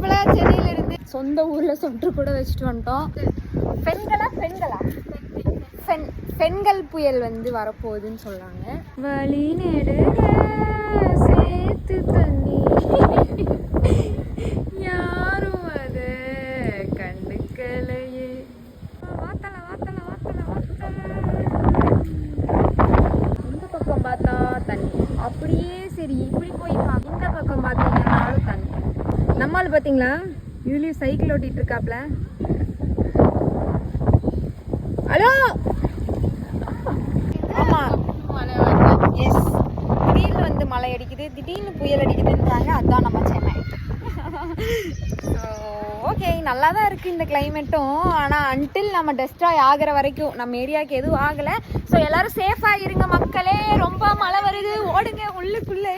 மாப்பிள்ளை சென்னையில இருந்து சொந்த ஊர்ல சொன்று கூட வச்சுட்டு வந்துட்டோம். பெண்கள் புயல் வந்து வரப்போகுதுன்னு சொல்றாங்க. வழி நெடு சேர்த்து தண்ணி யாரும் அது கண்டுக்கலையே. இந்த பக்கம் பார்த்தா தண்ணி அப்படியே சரி இப்படி போய் இந்த பக்கம் பார்த்தீங்கன்னாலும் தண்ணி. நம்மால் பார்த்தீங்களா இதுலயும் சைக்கிள் ஓட்டிட்டு இருக்காப்ல. ஹலோ ஆமா எஸ் திடீர்னு வந்து மழை அடிக்குது திடீர்னு புயல் அடிக்குதுன்றாங்க. அதுதான் நம்ம சென்னை. ஓகே நல்லா தான் இருக்குது இந்த கிளைமேட்டும். ஆனால் அன்டில் நம்ம டெஸ்ட்ராய் ஆகிற வரைக்கும் நம்ம ஏரியாவுக்கு எதுவும் ஆகலை. ஸோ எல்லோரும் சேஃபாக இருங்க மக்களே. ரொம்ப மழை வருது, ஓடுங்க உள்ளுக்குள்ளே.